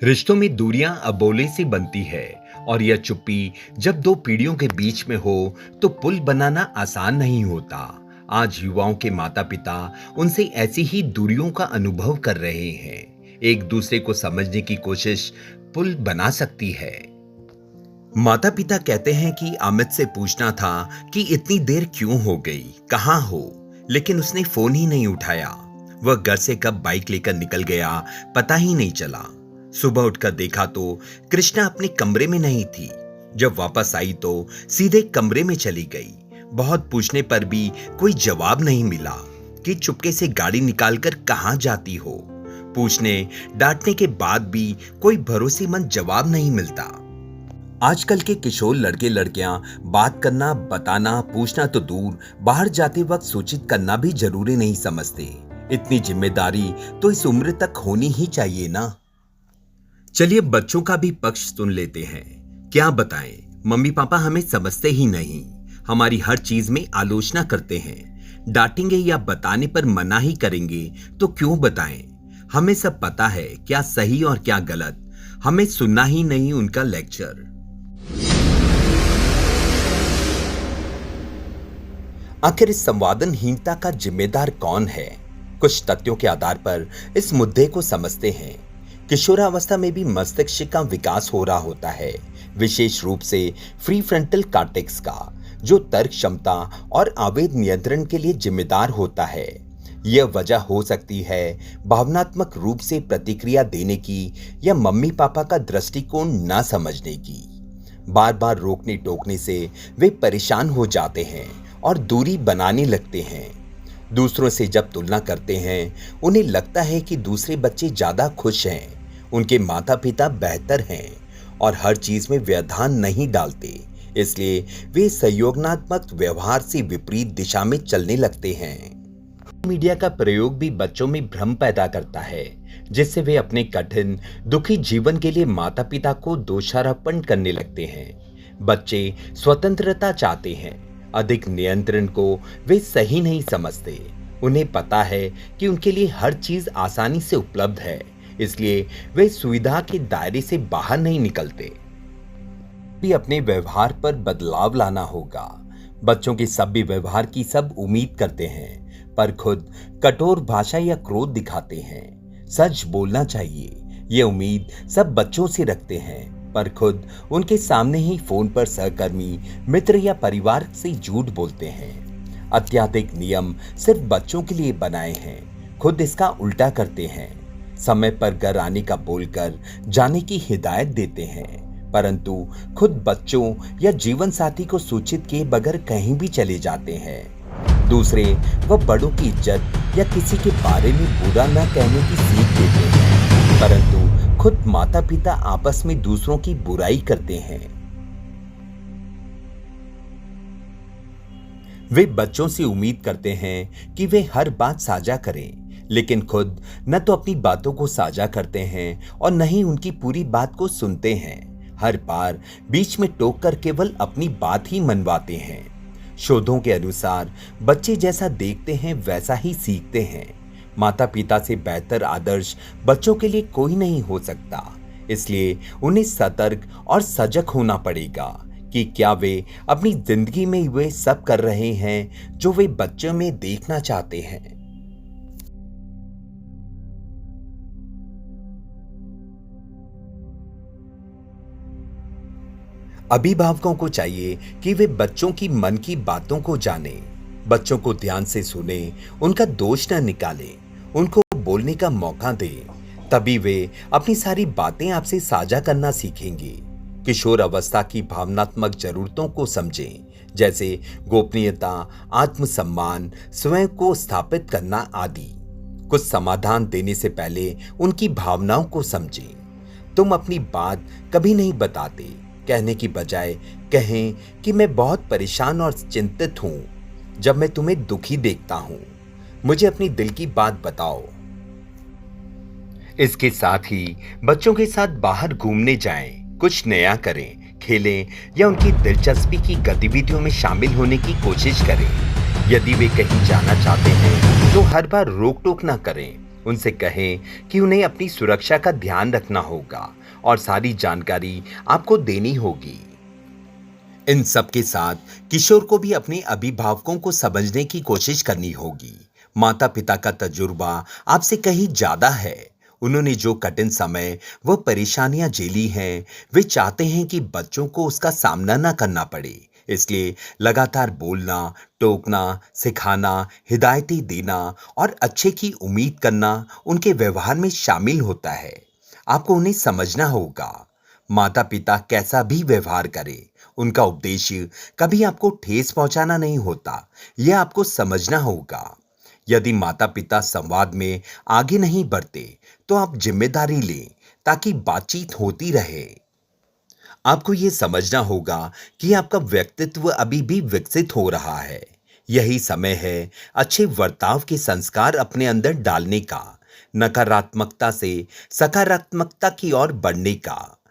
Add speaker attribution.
Speaker 1: रिश्तों में दूरियां अबोले से बनती है और यह चुप्पी जब दो पीढ़ियों के बीच में हो तो पुल बनाना आसान नहीं होता। आज युवाओं के माता पिता उनसे ऐसी ही दूरियों का अनुभव कर रहे हैं। एक दूसरे को समझने की कोशिश पुल बना सकती है। माता पिता कहते हैं कि अमित से पूछना था कि इतनी देर क्यों हो गई, कहाँ हो, लेकिन उसने फोन ही नहीं उठाया। वह घर से कब बाइक लेकर निकल गया पता ही नहीं चला। सुबह उठकर देखा तो कृष्णा अपने कमरे में नहीं थी। जब वापस आई तो सीधे कमरे में चली गई। बहुत पूछने पर भी कोई जवाब नहीं मिला कि चुपके से गाड़ी निकालकर कहां जाती हो। पूछने डांटने के बाद भी कोई भरोसेमंद जवाब नहीं मिलता। आजकल के किशोर लड़के लड़कियां बात करना, बताना, पूछना तो दूर, बाहर जाते वक्त सूचित करना भी जरूरी नहीं समझते। इतनी जिम्मेदारी तो इस उम्र तक होनी ही चाहिए ना। चलिए बच्चों का भी पक्ष सुन लेते हैं। क्या बताएं, मम्मी पापा हमें समझते ही नहीं, हमारी हर चीज में आलोचना करते हैं। डांटेंगे या बताने पर मना ही करेंगे तो क्यों बताएं। हमें सब पता है क्या सही और क्या गलत, हमें सुनना ही नहीं उनका लेक्चर। आखिर इस संवादनहीनता का जिम्मेदार कौन है? कुछ तथ्यों के आधार पर इस मुद्दे को समझते हैं। किशोरावस्था में भी मस्तिष्क का विकास हो रहा होता है, विशेष रूप से प्री फ्रंटल कॉर्टेक्स का, जो तर्क क्षमता और आवेग नियंत्रण के लिए जिम्मेदार होता है। यह वजह हो सकती है भावनात्मक रूप से प्रतिक्रिया देने की या मम्मी पापा का दृष्टिकोण न समझने की। बार बार रोकने टोकने से वे परेशान हो जाते हैं और दूरी बनाने लगते हैं। दूसरों से जब तुलना करते हैं, उन्हें लगता है कि दूसरे बच्चे ज्यादा खुश हैं, उनके माता पिता बेहतर हैं और हर चीज में व्यवधान नहीं डालते, इसलिए वे सहयोगात्मक व्यवहार से विपरीत दिशा में चलने लगते हैं। मीडिया का प्रयोग भी बच्चों में भ्रम पैदा करता है, जिससे वे अपने कठिन दुखी जीवन के लिए माता पिता को दोषारोपण करने लगते हैं। बच्चे स्वतंत्रता चाहते हैं, अधिक नियंत्रण को वे सही नहीं समझते। उन्हें पता है कि उनके लिए हर चीज आसानी से उपलब्ध है, इसलिए वे सुविधा के दायरे से बाहर नहीं निकलते। भी अपने व्यवहार पर बदलाव लाना होगा। बच्चों के सभ्य व्यवहार की सब उम्मीद करते हैं, पर खुद कठोर भाषा या क्रोध दिखाते हैं। सच बोलना चाहिए, ये उम्मीद सब बच्चों से रखते हैं, पर खुद उनके सामने ही फोन पर सहकर्मी, मित्र या परिवार से झूठ बोलते हैं। अत्याधिक नियम सिर्फ बच्चों के लिए बनाए हैं, खुद इसका उल्टा करते हैं। समय पर घर आने का बोलकर जाने की हिदायत देते हैं, परंतु खुद बच्चों या जीवन साथी को सूचित किए बगैर कहीं भी चले जाते हैं। दूसरे व बड़ों की इज्जत या किसी के बारे में बुरा न कहने की सीख देते हैं, परंतु खुद माता पिता आपस में दूसरों की बुराई करते हैं। वे बच्चों से उम्मीद करते हैं कि वे हर बात साझा करें, लेकिन खुद न तो अपनी बातों को साझा करते हैं और न ही उनकी पूरी बात को सुनते हैं। हर बार बीच में टोक कर केवल अपनी बात ही मनवाते हैं। शोधों के अनुसार बच्चे जैसा देखते हैं वैसा ही सीखते हैं। माता पिता से बेहतर आदर्श बच्चों के लिए कोई नहीं हो सकता, इसलिए उन्हें सतर्क और सजग होना पड़ेगा कि क्या वे अपनी जिंदगी में वे सब कर रहे हैं जो वे बच्चों में देखना चाहते हैं। अभिभावकों को चाहिए कि वे बच्चों की मन की बातों को जाने, बच्चों को ध्यान से सुने, उनका दोष न निकाले, उनको बोलने का मौका दें। तभी वे अपनी सारी बातें आपसे साझा करना सीखेंगे। किशोर अवस्था की भावनात्मक जरूरतों को समझें, जैसे गोपनीयता, आत्मसम्मान, स्वयं को स्थापित करना आदि। कुछ समाधान देने से पहले उनकी भावनाओं को समझें। तुम अपनी बात कभी नहीं बताते, कहने की बजाय कहें कि मैं बहुत परेशान और चिंतित हूं जब मैं तुम्हें दुखी देखता हूं, मुझे अपनी दिल की बात बताओ। इसके साथ ही बच्चों के साथ बाहर घूमने जाएं, कुछ नया करें, खेलें या उनकी दिलचस्पी की गतिविधियों में शामिल होने की कोशिश करें। यदि वे कहीं जाना चाहते हैं तो हर बार रोक टोक ना करें, उनसे कहें कि उन्हें अपनी सुरक्षा का ध्यान रखना होगा और सारी जानकारी आपको देनी होगी। इन सब के साथ किशोर को भी अपने अभिभावकों को समझने की कोशिश करनी होगी। माता पिता का तजुर्बा आपसे कहीं ज्यादा है। उन्होंने जो कठिन समय वो परेशानियां झेली हैं, वे चाहते हैं कि बच्चों को उसका सामना ना करना पड़े। इसलिए लगातार बोलना, टोकना, सिखाना, हिदायतें देना और अच्छे की उम्मीद करना उनके व्यवहार में शामिल होता है। आपको उन्हें समझना होगा। माता पिता कैसा भी व्यवहार करे, उनका उद्देश्य कभी आपको ठेस पहुंचाना नहीं होता। यह आपको समझना होगा। यदि माता पिता संवाद में आगे नहीं बढ़ते तो आप जिम्मेदारी लें ताकि बातचीत होती रहे। आपको यह समझना होगा कि आपका व्यक्तित्व अभी भी विकसित हो रहा है। यही समय है अच्छे बर्ताव के संस्कार अपने अंदर डालने का, नकारात्मकता से सकारात्मकता की ओर बढ़ने का।